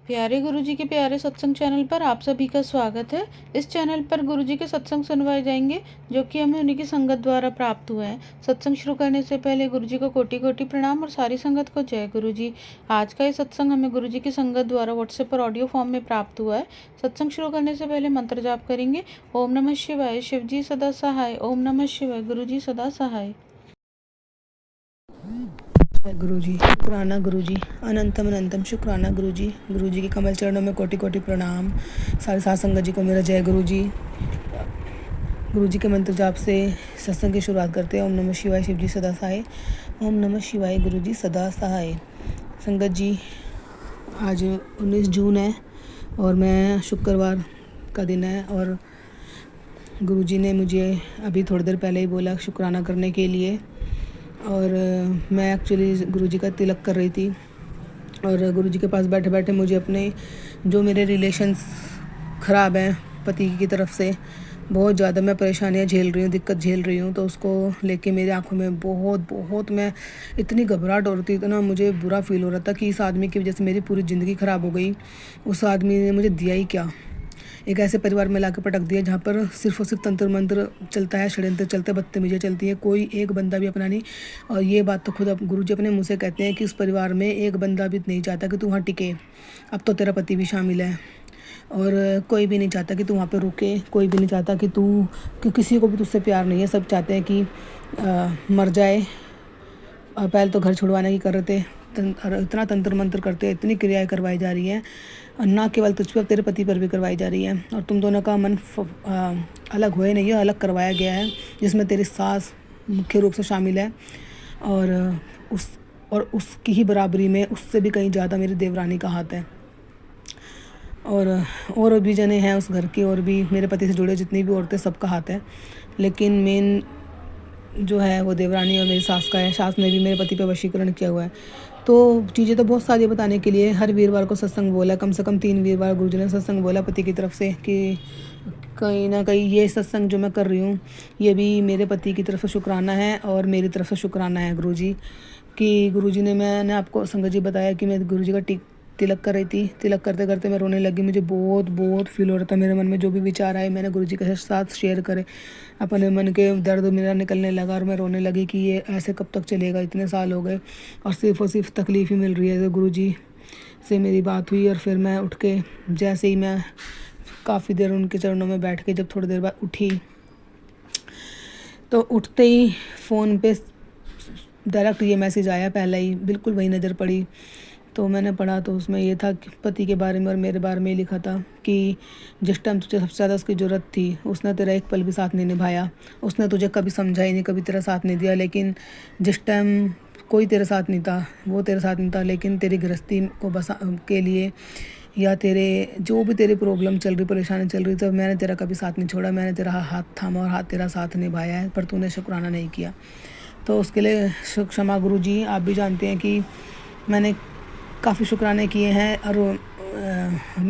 प्यारे गुरुजी के प्यारे सत्संग चैनल पर आप सभी का स्वागत है। इस चैनल पर गुरुजी के सत्संग सुनवाए जाएंगे जो कि हमें उन्हीं की संगत द्वारा प्राप्त हुए हैं। सत्संग शुरू करने से पहले गुरुजी को कोटि कोटि प्रणाम और सारी संगत को जय गुरुजी। आज का ये सत्संग हमें गुरुजी की संगत द्वारा व्हाट्सएप पर ऑडियो फॉर्म में प्राप्त हुआ है। सत्संग शुरू करने से पहले मंत्र जाप करेंगे। ओम नमः शिवाय, शिवजी सदा सहाय। ओम नमः शिवाय, गुरुजी सदा सहाय। गुरुजी शुक्राना, गुरुजी अनंतम अनंतम शुक्राना। गुरुजी गुरुजी के कमल चरणों में कोटि कोटि प्रणाम। सारे साथ संगत जी को मेरा जय गुरुजी। गुरुजी के मंत्र जाप से सत्संग की शुरुआत करते हैं। ओम नमः शिवाय, शिवजी सदा सहाय। ओम नमः शिवाय, गुरुजी सदा सहाय। संगत जी, आज 19 जून है और मैं शुक्रवार का दिन है और गुरुजी ने मुझे अभी थोड़ी देर पहले ही बोला शुक्राना करने के लिए। और मैं एक्चुअली गुरुजी का तिलक कर रही थी और गुरुजी के पास बैठे बैठे मुझे अपने जो मेरे रिलेशंस ख़राब हैं पति की तरफ से बहुत ज़्यादा मैं परेशानियां झेल रही हूँ, दिक्कत झेल रही हूँ। तो उसको लेके मेरी आंखों में बहुत मैं इतनी घबराहट हो रही थी, इतना मुझे बुरा फील हो रहा था कि इस आदमी की वजह से मेरी पूरी ज़िंदगी ख़राब हो गई। उस आदमी ने मुझे दिया ही क्या, एक ऐसे परिवार में लाके पटक दिया जहाँ पर सिर्फ और सिर्फ तंत्र मंत्र चलता है, षड्यंत्र चलते, बदतमीजियाँ चलती है, कोई एक बंदा भी अपना नहीं। और ये बात तो खुद अब गुरुजी अपने मुँह से कहते हैं कि उस परिवार में एक बंदा भी नहीं चाहता कि तू वहाँ टिके। अब तो तेरा पति भी शामिल है और कोई भी नहीं चाहता कि तू वहाँ पे रुके, कोई भी नहीं चाहता कि किसी को भी तुझसे प्यार नहीं है। सब चाहते हैं कि मर जाए। और पहले तो घर छुड़वाने की कर रहे थे, इतना तंत्र मंत्र करते, इतनी क्रियाएं करवाई जा रही हैं और ना केवल तुझ पर, तेरे पति पर भी करवाई जा रही है। और तुम दोनों का मन अलग हुए नहीं है, अलग करवाया गया है, जिसमें तेरी सास मुख्य रूप से शामिल है और उसकी ही बराबरी में, उससे भी कहीं ज़्यादा मेरी देवरानी का हाथ है। और भी जने हैं उस घर की, और भी मेरे पति से जुड़े जितनी भी औरतें, सबका हाथ है। लेकिन मेन जो है वो देवरानी और मेरी सास का है। सास ने भी मेरे पति पे वशीकरण किया हुआ है। तो चीज़ें तो बहुत सारी बताने के लिए हर वीरवार को सत्संग बोला, कम से कम 3 वीरवार गुरुजी ने सत्संग बोला पति की तरफ से कि कहीं ना कहीं ये सत्संग जो मैं कर रही हूँ ये भी मेरे पति की तरफ से शुक्राना है और मेरी तरफ से शुक्राना है गुरुजी कि गुरुजी ने, मैंने आपको संगत जी बताया कि मैं गुरुजी का तिलक कर रही थी। तिलक करते करते मैं रोने लगी। मुझे बहुत फील हो रहा था। मेरे मन में जो भी विचार आए मैंने गुरुजी के साथ शेयर करे, अपने मन के दर्द मेरा निकलने लगा और मैं रोने लगी कि ये ऐसे कब तक चलेगा, इतने साल हो गए और सिर्फ तकलीफ़ ही मिल रही है। तो गुरुजी से मेरी बात हुई और फिर मैं उठ के, जैसे ही मैं काफ़ी देर उनके चरणों में बैठ के जब थोड़ी देर बाद उठी तो उठते ही फ़ोन पे डायरेक्ट ये मैसेज आया, पहले ही बिल्कुल वही नज़र पड़ी। तो मैंने पढ़ा तो उसमें ये था कि पति के बारे में और मेरे बारे में लिखा था कि जिस टाइम तुझे सबसे ज़्यादा उसकी ज़रूरत थी उसने तेरा एक पल भी साथ नहीं निभाया। उसने तुझे कभी समझा ही नहीं, कभी तेरा साथ नहीं दिया। लेकिन जिस टाइम कोई तेरे साथ नहीं था, वो तेरे साथ नहीं था, लेकिन तेरी गृहस्थी को बसा के लिए या तेरे जो भी तेरी प्रॉब्लम चल रही, परेशानी चल रही, तो मैंने तेरा कभी साथ नहीं छोड़ा। मैंने तेरा हाथ थामा और तेरा साथ निभाया है, पर तूने शुक्राना नहीं किया। तो उसके लिए क्षमा गुरुजी। आप भी जानते हैं कि मैंने काफ़ी शुक्राने किए हैं और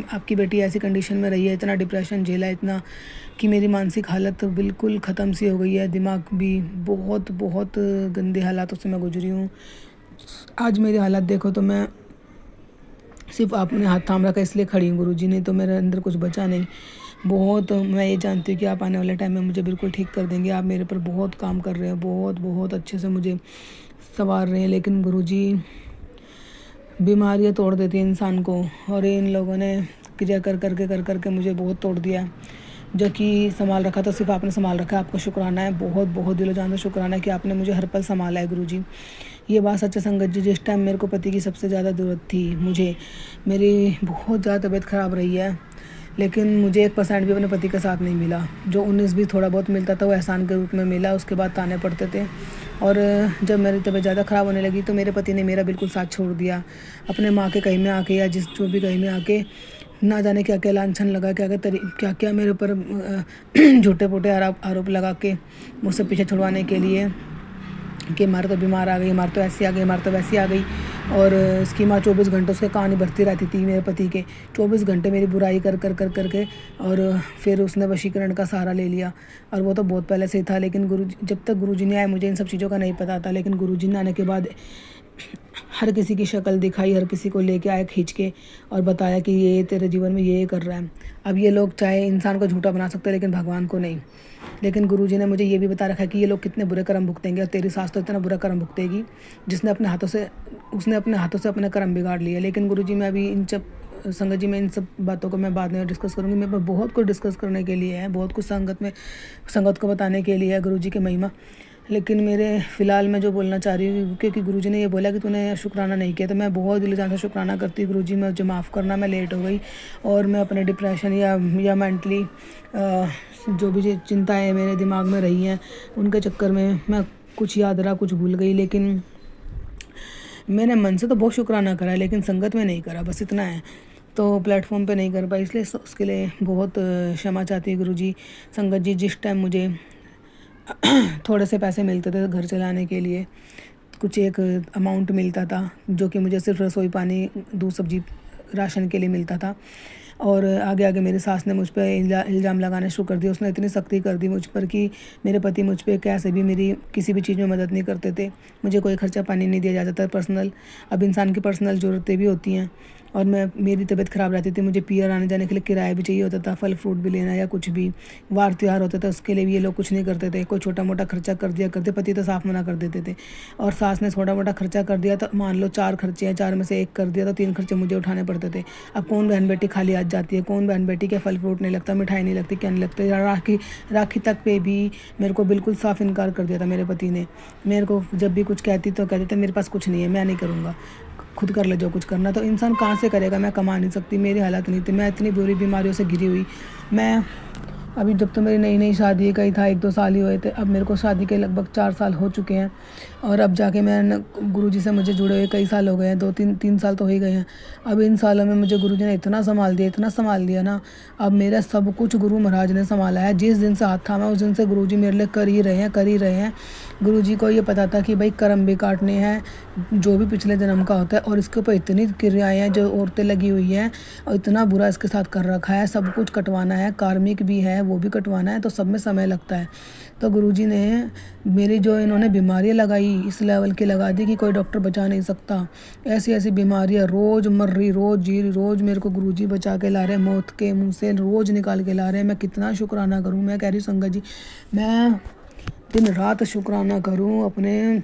आपकी बेटी ऐसी कंडीशन में रही है, इतना डिप्रेशन झेला, इतना कि मेरी मानसिक हालत बिल्कुल ख़त्म सी हो गई है। दिमाग भी बहुत गंदे हालातों से मैं गुजरी हूँ। आज मेरी हालत देखो तो मैं सिर्फ आपने हाथ थाम रखा इसलिए खड़ी हूँ गुरुजी, नहीं तो मेरे अंदर कुछ बचा नहीं। मैं ये जानती हूँ कि आप आने वाले टाइम में मुझे बिल्कुल ठीक कर देंगे। आप मेरे पर बहुत काम कर रहे हैं, बहुत अच्छे से मुझे संवार रहे हैं। लेकिन गुरुजी, बीमारियाँ तोड़ देती हैं इंसान को और इन लोगों ने क्रिया कर करके मुझे बहुत तोड़ दिया। जो कि संभाल रखा था सिर्फ आपने संभाल रखा है। आपको शुक्राना है, बहुत दिलो जान से शुक्राना है कि आपने मुझे हर पल संभाला है गुरुजी। ये बात सच्चा संगत जी, जिस टाइम मेरे को पति की सबसे ज़्यादा ज़रूरत थी, मुझे मेरी बहुत ज़्यादा तबीयत ख़राब रही है, लेकिन मुझे 1% भी अपने पति का साथ नहीं मिला। जो 19 भी थोड़ा बहुत मिलता था वो एहसान के रूप में मिला, उसके बाद ताने पड़ते थे। और जब मेरी तबीयत ज़्यादा ख़राब होने लगी तो मेरे पति ने मेरा बिल्कुल साथ छोड़ दिया। अपने माँ के कहीं में आके या जो भी कहीं में आके ना जाने क्या क्या लांछन लगा, क्या मेरे ऊपर झूठे पोटे आरोप लगा के मुझसे पीछे छुड़वाने के लिए कि हमारे तो बीमार आ गई, हमारे तो ऐसी आ गई, हमारे तो वैसी आ गई। और इसकी माँ 24 घंटे उसके कहानी भरती रहती थी मेरे पति के, 24 घंटे मेरी बुराई कर के। और फिर उसने वशीकरण का सहारा ले लिया और वो तो बहुत पहले से ही था। लेकिन जब तक गुरुजी नहीं आए मुझे इन सब चीज़ों का नहीं पता था। लेकिन गुरुजी ने आने के बाद हर किसी की शक्ल दिखाई, हर किसी को लेके आए खींच के और बताया कि ये तेरे जीवन में ये कर रहा है। अब ये लोग चाहे इंसान को झूठा बना सकते हैं लेकिन भगवान को नहीं। लेकिन गुरुजी ने मुझे ये भी बता रखा है कि ये लोग कितने बुरे कर्म भुगतेंगे, और तेरी सास तो इतना बुरा कर्म भुगतेगी उसने अपने हाथों से अपने कर्म बिगाड़ लिए। लेकिन गुरुजी, मैं अभी संगत जी, मैं इन सब बातों को मैं बाद में डिस्कस करूँगी। मेरे पास बहुत कुछ डिस्कस करने के लिए है, बहुत कुछ संगत को बताने के लिए है गुरुजी की महिमा। लेकिन मेरे फ़िलहाल मैं जो बोलना चाह रही हूँ, क्योंकि गुरुजी ने ये बोला कि तूने शुक्राना नहीं किया, तो मैं बहुत दिल जान से शुक्राना करती हूँ। गुरुजी, मुझे माफ़ करना, मैं लेट हो गई और मैं अपने डिप्रेशन या मेंटली जो भी चिंताएं मेरे दिमाग में रही हैं उनके चक्कर में मैं कुछ याद रहा, कुछ भूल गई। लेकिन मैंने मन से तो बहुत शुक्राना करा, लेकिन संगत में नहीं करा, बस इतना है। तो प्लेटफॉर्म पे नहीं कर पाई, इसलिए उसके लिए बहुत क्षमा चाहती है गुरुजी। संगत जी, जिस टाइम मुझे थोड़े से पैसे मिलते थे घर चलाने के लिए, कुछ एक अमाउंट मिलता था जो कि मुझे सिर्फ रसोई पानी, दूध सब्जी, राशन के लिए मिलता था, और आगे आगे मेरी सास ने मुझ पर इल्ज़ाम लगाना शुरू कर दिया। उसने इतनी सख्ती कर दी मुझ पर कि मेरे पति मुझ पर कैसे भी मेरी किसी भी चीज़ में मदद नहीं करते थे। मुझे कोई खर्चा पानी नहीं दिया जाता था पर्सनल। अब इंसान की पर्सनल ज़रूरतें भी होती हैं, और मेरी तबीयत ख़राब रहती थी, मुझे पीयर आने जाने के लिए किराया भी चाहिए होता था, फल फ्रूट भी लेना या कुछ भी वार त्यौहार होता था उसके लिए भी ये लोग कुछ नहीं करते थे। कोई छोटा मोटा खर्चा कर दिया करते, पति तो साफ मना कर देते थे। और सास ने छोटा मोटा खर्चा कर दिया तो मान लो 4 खर्चे हैं, 4 में से 1 कर दिया तो 3 खर्चे मुझे उठाने पड़ते थे। अब कौन बहन बेटी खाली आज जाती है, कौन बहन बेटी के फल फ्रूट नहीं लगता, मिठाई नहीं लगती, क्या नहीं लगता। राखी तक पे भी मेरे को बिल्कुल साफ इनकार कर दिया था मेरे पति ने। मेरे को जब भी कुछ कहती तो कहते थे मेरे पास कुछ नहीं है, मैं नहीं करूँगा, खुद कर ले जो कुछ करना। तो इंसान कहाँ से करेगा, मैं कमा नहीं सकती, मेरी हालत नहीं थी, मैं इतनी बुरी बीमारियों से घिरी हुई। मैं अभी जब तो मेरी नई शादी का ही था, 1-2 साल ही हुए थे। अब मेरे को शादी के लगभग 4 साल हो चुके हैं, और अब जाके मैं गुरुजी से मुझे जुड़े हुए कई साल हो गए हैं, 2-3 साल तो हो ही गए हैं। अब इन सालों में मुझे गुरुजी ने इतना संभाल दिया ना। अब मेरा सब कुछ गुरु महाराज ने संभाला है। जिस दिन से हाथ थामा उस दिन से गुरुजी मेरे लिए कर ही रहे हैं। गुरुजी को ये पता था कि भाई कर्म भी काटने हैं, जो भी पिछले जन्म का होता है, और इसके ऊपर इतनी क्रियाएं हैं जो औरतें लगी हुई हैं, और इतना बुरा इसके साथ कर रखा है, सब कुछ कटवाना है, कार्मिक भी है वो भी कटवाना है, तो सब में समय लगता है। तो गुरुजी ने मेरी जो इन्होंने बीमारियां लगाई इस लेवल की लगा दी कि कोई डॉक्टर बचा नहीं सकता। ऐसी बीमारियां रोज़ मर रही, रोज़ जी रही, रोज़ मेरे को गुरुजी बचा के ला रहे, मौत के मुँह से रोज़ निकाल के ला रहे हैं। मैं कितना शुक्राना करूँ, मैं कह रही हूँ संगत जी, मैं दिन रात शुक्राना करूँ, अपने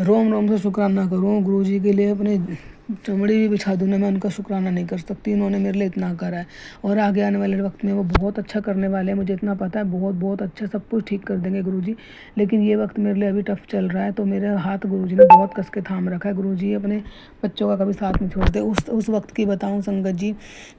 रोम रोम से शुक्राना करूँ गुरुजी के लिए। अपने चमड़ी भी बिछा दूँ ना, मैं उनका शुक्राना नहीं कर सकती। इन्होंने मेरे लिए इतना करा है, और आगे आने वाले वक्त में वो बहुत अच्छा करने वाले हैं, मुझे इतना पता है। बहुत अच्छा सब कुछ ठीक कर देंगे गुरुजी। लेकिन ये वक्त मेरे लिए अभी टफ चल रहा है, तो मेरे हाथ गुरुजी ने बहुत कस के थाम रखा है। गुरुजी अपने बच्चों का कभी साथ नहीं छोड़ते। उस वक्त की बताऊँ संगत जी,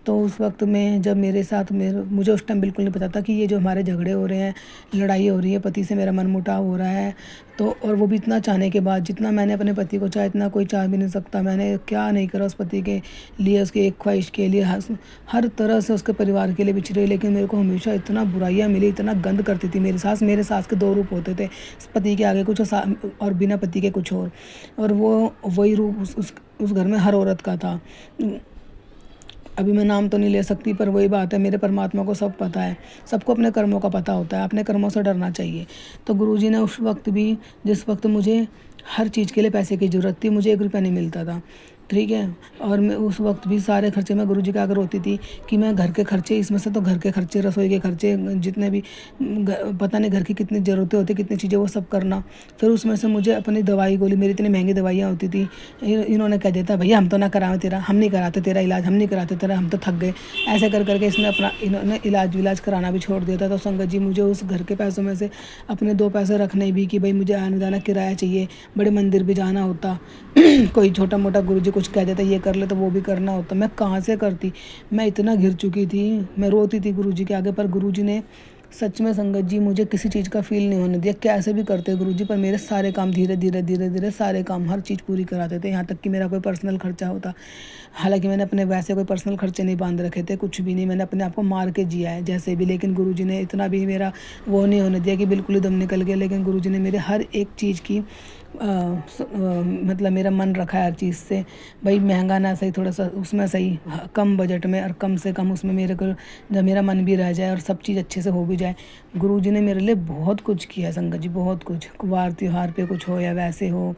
तो उस वक्त में जब मुझे उस टाइम बिल्कुल नहीं पता था कि ये जो हमारे झगड़े हो रहे हैं, लड़ाई हो रही है, पति से मेरा मनमुटाव हो रहा है, तो और वो भी इतना चाहने के बाद, जितना मैंने अपने पति को चाहा इतना कोई चाह भी नहीं सकता। मैंने क्या नहीं करा उस पति के लिए, उसकी एक ख्वाहिश के लिए, हर तरह से उसके परिवार के लिए बिछड़े। लेकिन मेरे को हमेशा इतना बुराइयाँ मिली, इतना गंद करती थी मेरे सास के 2 रूप होते थे, पति के आगे कुछ और बिना पति के कुछ और वो वही रूप उस घर में हर औरत का था। अभी मैं नाम तो नहीं ले सकती, पर वही बात है, मेरे परमात्मा को सब पता है, सबको अपने कर्मों का पता होता है, अपने कर्मों से डरना चाहिए। तो गुरुजी ने उस वक्त भी, जिस वक्त मुझे हर चीज़ के लिए पैसे की ज़रूरत थी, मुझे 1 रुपया नहीं मिलता था, ठीक है, और मैं उस वक्त भी सारे खर्चे मैं गुरुजी के आगे रोती थी कि मैं घर के खर्चे, इसमें से तो घर के खर्चे, रसोई के खर्चे, जितने भी पता नहीं घर की कितनी ज़रूरतें होती, कितनी चीज़ें, वो सब करना। फिर उसमें से मुझे अपनी दवाई गोली, मेरी इतनी महंगी दवाइयाँ होती थी, इन्होंने कह देता भैया हम तो ना कराएं तेरा, हम नहीं कराते तेरा इलाज, हम नहीं कराते तेरा, हम तो थक गए। ऐसे कर करके इन्होंने इलाज कराना भी छोड़ दिया था। तो संगत जी, मुझे उस घर के पैसों में से अपने 2 पैसे रखने भी कि भाई मुझे आने जाना किराया चाहिए, बड़े मंदिर भी जाना होता, कोई छोटा मोटा गुरुजी कुछ कह देता ये कर ले तो वो भी करना होता, मैं कहाँ से करती। मैं इतना घिर चुकी थी, मैं रोती थी गुरुजी के आगे, पर गुरुजी ने सच में संगत जी मुझे किसी चीज़ का फील नहीं होने दिया। कैसे भी करते गुरुजी, पर मेरे सारे काम धीरे धीरे सारे काम, हर चीज़ पूरी कराते थे, यहाँ तक कि मेरा कोई पर्सनल खर्चा होता। हालांकि मैंने अपने वैसे कोई पर्सनल खर्चे नहीं बांध रखे थे, कुछ भी नहीं, मैंने अपने आप को मार के जिया है जैसे भी। लेकिन गुरुजी ने इतना भी मेरा वो नहीं होने दिया कि बिल्कुल ही दम निकल गया। लेकिन गुरुजी ने मेरे हर एक चीज़ की मतलब मेरा मन रखा है हर चीज़ से, भाई महंगा ना सही, थोड़ा सा उसमें सही कम बजट में और कम से कम उसमें मेरे को जब मेरा मन भी रह जाए और सब चीज़ अच्छे से हो भी जाए। गुरुजी ने मेरे लिए बहुत कुछ किया संगत जी, बहुत कुछ। वार त्योहार पे कुछ हो या वैसे हो,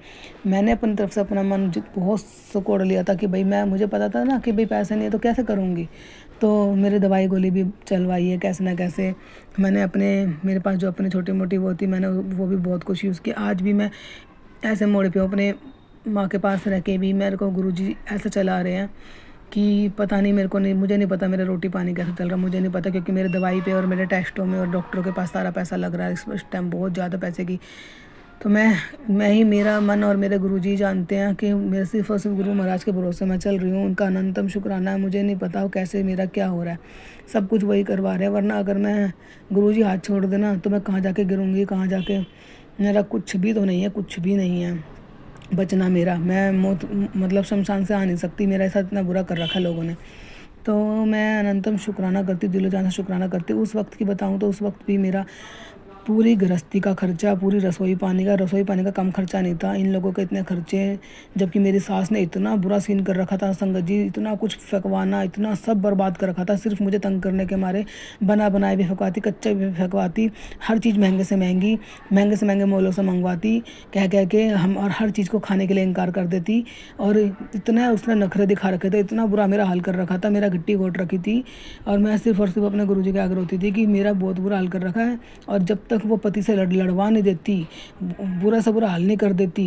मैंने अपनी तरफ से अपना मन बहुत सुकोड़ लिया था कि भाई मुझे पता था ना कि भाई पैसे नहीं है तो कैसे करूँगी, तो मेरे दवाई गोली भी चलवाई है कैसे ना कैसे। मैंने मेरे पास जो अपनी छोटी मोटी वो थी, मैंने वो भी बहुत कुछ यूज़ किया। आज भी मैं ऐसे मोड़ पे हूँ, अपने माँ के पास रह के भी मेरे को गुरुजी ऐसे चला रहे हैं कि पता नहीं, मुझे नहीं पता मेरा रोटी पानी कैसे चल रहा, मुझे नहीं पता, क्योंकि मेरे दवाई पे और मेरे टेस्टों में और डॉक्टरों के पास सारा पैसा लग रहा है इस टाइम, बहुत ज़्यादा पैसे की। तो मैं ही, मेरा मन और मेरे गुरुजी जानते हैं कि मेरे सिर्फ और सिर्फ गुरु महाराज के भरोसे मैं चल रही हूँ। उनका अनंतम शुक्राना है। मुझे नहीं पता कैसे मेरा क्या हो रहा है, सब कुछ वही करवा रहे हैं, वरना अगर मैं गुरुजी हाथ छोड़ देना तो मैं कहाँ जाके गिरूँगी, कहाँ जाके, मेरा कुछ भी तो नहीं है, कुछ भी नहीं है बचना मेरा। मैं मौत मतलब शमशान से आ नहीं सकती, मेरा ऐसा इतना बुरा कर रखा है लोगों ने। तो मैं अनंतम शुक्राना करती, दिलो जान से शुक्राना करती। उस वक्त की बताऊं तो उस वक्त भी मेरा पूरी गृहस्थी का खर्चा, पूरी रसोई पानी का कम खर्चा नहीं था। इन लोगों के इतने खर्चे, जबकि मेरी सास ने इतना बुरा सीन कर रखा था संगत जी, इतना कुछ फेंकवाना, इतना सब बर्बाद कर रखा था सिर्फ मुझे तंग करने के मारे। बना बनाए भी फेंकवाती, कच्चा भी फेंकवाती, हर चीज़ महंगे से महंगे मॉलों से मंगवाती, कह के हम, और हर चीज़ को खाने के लिए इनकार कर देती। और इतना उसने नखरे दिखा रखे थे, इतना बुरा मेरा हाल कर रखा था, मेरा गिट्टी घोट रखी थी। और मैं सिर्फ और सिर्फ अपने गुरुजी के आगे रोती थी कि मेरा बहुत बुरा हाल कर रखा है। और जब तक वो पति से लड़वा नहीं देती, बुरा सा बुरा हाल नहीं कर देती,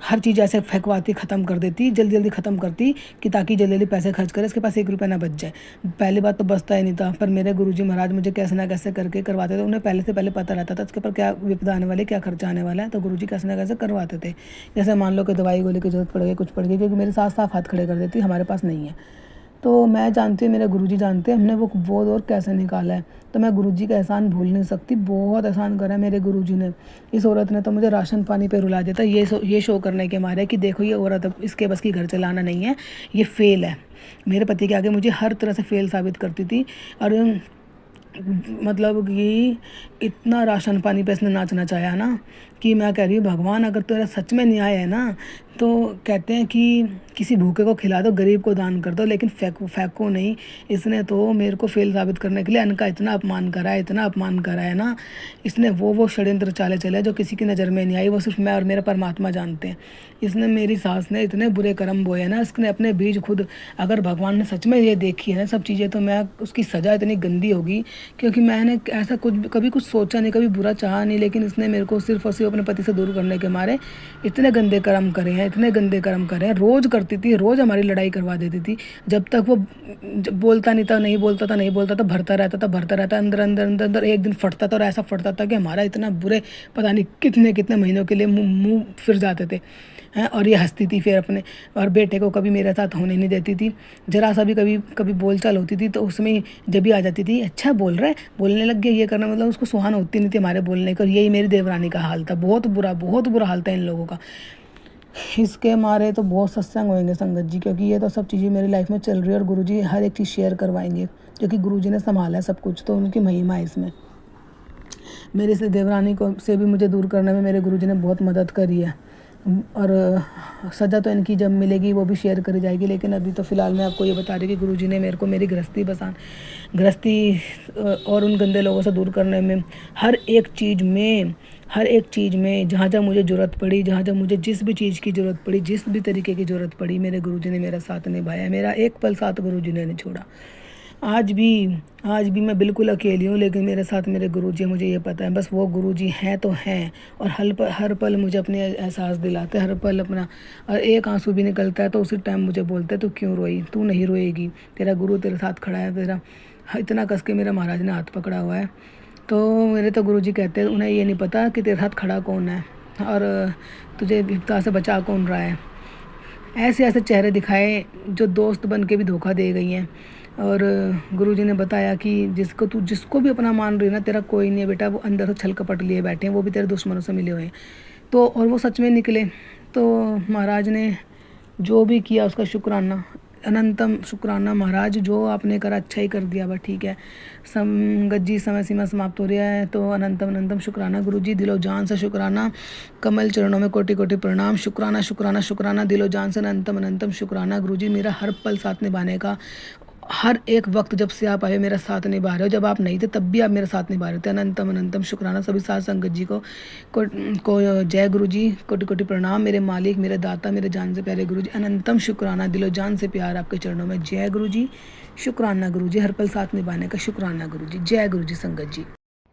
हर चीज़ ऐसे फेंकवाती, ख़त्म कर देती, जल्दी जल्दी ख़त्म करती कि ताकि जल्दी जल्दी पैसे खर्च करे, इसके पास 1 रुपया ना बच जाए। पहली बात तो बचता ही नहीं था, पर मेरे गुरुजी महाराज मुझे कैसे ना कैसे करके करवाते थे। उन्हें पहले से पहले पता रहता था इसके ऊपर क्या विपदा आने वाली, क्या खर्चा आने वाला है, तो गुरुजी कैसे ना कैसे करवाते थे। जैसे मान लो कि दवाई गोली की जरूरत पड़ गई, कुछ पड़ गई, क्योंकि मेरे साथ साफ हाथ खड़े कर देती, हमारे पास नहीं है। तो मैं जानती हूँ, मेरे गुरुजी जानते हैं हमने वो दौर कैसे निकाला है। तो मैं गुरुजी का एहसान भूल नहीं सकती, बहुत एहसान करा है मेरे गुरुजी ने। इस औरत ने तो मुझे राशन पानी पे रुला देता, ये शो करने के मारे कि देखो ये औरत अब इसके बस की घर चलाना नहीं है, ये फेल है। मेरे पति के आगे मुझे हर तरह से फेल साबित करती थी। और मतलब कि इतना राशन पानी पे इसने नाचना चाहा ना कि मैं कह रही हूँ भगवान अगर तेरा सच में न्याय है ना, तो कहते हैं कि किसी भूखे को खिला दो, गरीब को दान कर दो, लेकिन फेंको नहीं। इसने तो मेरे को फेल साबित करने के लिए अन्न का इतना अपमान करा है ना। इसने वो षड्यंत्र चाले चले जो किसी की नज़र में नहीं आई, वो सिर्फ मैं और मेरा परमात्मा जानते हैं। इसने, मेरी सास ने इतने बुरे कर्म बोए ना, इसने अपने बीज खुद, अगर भगवान ने सच में ये देखी है ना सब चीज़ें, तो मैं उसकी सज़ा इतनी गंदी होगी, क्योंकि मैंने ऐसा कभी कुछ सोचा नहीं, कभी बुरा चाहा नहीं, लेकिन इसने मेरे को सिर्फ और सिर्फ अपने पति से दूर करने के मारे इतने गंदे कर्म करे हैं। रोज़ करती थी, रोज़ हमारी लड़ाई करवा देती थी। जब तक वो बोलता नहीं बोलता था, भरता रहता अंदर अंदर। एक दिन फटता था, और ऐसा फटता था कि हमारा इतना बुरे पता नहीं कितने महीनों के लिए मुँह फिर जाते थे हैं। और ये हंसती थी फिर अपने, और बेटे को कभी मेरे साथ होने नहीं देती थी। जरा सा भी कभी बोलचाल होती थी तो उसमें जब भी आ जाती थी, अच्छा बोल रहा है, बोलने लग गया, ये करना, मतलब उसको सुहान होती नहीं थी हमारे बोलने का। यही मेरी देवरानी का हाल था, बहुत बुरा हाल था इन लोगों का। इसके मारे तो बहुत सत्संग होंगे संगत जी, क्योंकि ये तो सब चीज़ें मेरी लाइफ में चल रही है, और गुरुजी हर एक चीज़ शेयर करवाएंगे, क्योंकि गुरुजी ने संभाला है सब कुछ, तो उनकी महिमा है इसमें। मेरे से देवरानी को से भी मुझे दूर करने में मेरे गुरुजी ने बहुत मदद करी है। और सज़ा तो इनकी जब मिलेगी वो भी शेयर करी जाएगी, लेकिन अभी तो फ़िलहाल मैं आपको ये बता रही कि गुरुजी ने मेरे को मेरी गृहस्थी और उन गंदे लोगों से दूर करने में, हर एक चीज़ में जहाँ जहाँ मुझे ज़रूरत पड़ी, जहाँ जहाँ मुझे जिस भी चीज़ की ज़रूरत पड़ी, जिस भी तरीके की ज़रूरत पड़ी, मेरे गुरुजी ने मेरा साथ निभाया। मेरा एक पल साथ गुरुजी ने नहीं छोड़ा। आज भी मैं बिल्कुल अकेली हूँ, लेकिन मेरे साथ मेरे गुरुजी हैं, मुझे ये पता है। बस वो गुरुजी हैं तो हैं, और हर पल मुझे अपने एहसास दिलाते, हर पल अपना। और एक आंसू भी निकलता है तो उसी टाइम मुझे बोलते तू क्यों रोई, तू नहीं रोएगी, तेरा गुरु तेरे साथ खड़ा है, तेरा इतना कस के मेरा महाराज ने हाथ पकड़ा हुआ है। तो मेरे तो गुरुजी कहते हैं उन्हें ये नहीं पता कि तेरे साथ खड़ा कौन है और तुझे विपदा से बचा कौन रहा है। ऐसे चेहरे दिखाए जो दोस्त बन के भी धोखा दे गई हैं। और गुरुजी ने बताया कि जिसको भी अपना मान रही है ना, तेरा कोई नहीं है बेटा, वो अंदर से छल कपट लिए बैठे हैं, वो भी तेरे दुश्मनों से मिले हुए हैं। तो और वो सच में निकले। तो महाराज ने जो भी किया उसका शुक्राना अनंतम शुक्राना महाराज, जो आपने करा अच्छा ही कर दिया। बस ठीक है संगत जी, समय सीमा समाप्त हो रहा है, तो अनंतम अनंतम शुक्राना गुरु जी, दिलो जान से शुक्राना, कमल चरणों में कोटि कोटि प्रणाम। शुक्राना शुक्राना शुक्राना, दिलो जान से अनंतम अनंतम शुक्राना गुरु जी, मेरा हर पल साथ निभाने का। हर एक वक्त जब से आप आए मेरा साथ निभा रहे हो, जब आप नहीं थे तब भी आप मेरा साथ निभा रहे थे। अनंतम अनंतम शुक्राना। सभी साथ संगत जी को जय गुरु जी, कोटि कोटि प्रणाम। मेरे मालिक, मेरे दाता, मेरे जान से प्यारे गुरु जी, अनंतम शुक्राना, दिलो जान से प्यार आपके चरणों में। जय गुरु जी, शुक्राना गुरु जी, हर पल साथ निभाने का शुक्राना गुरु जी। जय गुरु जी संगत जी।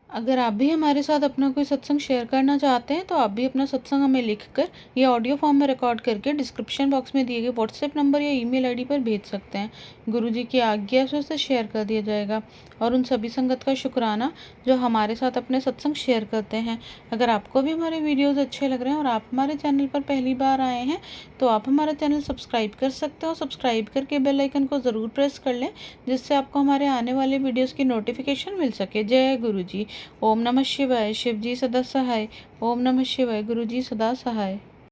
अगर आप भी हमारे साथ अपना कोई सत्संग शेयर करना चाहते हैं तो आप भी अपना सत्संग हमें लिखकर या ऑडियो फॉर्म में रिकॉर्ड करके डिस्क्रिप्शन बॉक्स में दिए गए व्हाट्सएप नंबर या ईमेल आईडी पर भेज सकते हैं। गुरु जी की आज्ञा से उसे शेयर कर दिया जाएगा। और उन सभी संगत का शुक्राना जो हमारे साथ अपने सत्संग शेयर करते हैं। अगर आपको भी हमारे वीडियोज़ अच्छे लग रहे हैं और आप हमारे चैनल पर पहली बार आए हैं तो आप हमारा चैनल सब्सक्राइब कर सकते हो। सब्सक्राइब करके बेल आइकन को ज़रूर प्रेस कर लें, जिससे आपको हमारे आने वाले वीडियोज़ की नोटिफिकेशन मिल सके। जय गुरु जी। ओम नमः शिवाय। शिव जी सदा सहाय। ओम नमः शिवाय। गुरु जी सदा सहाय।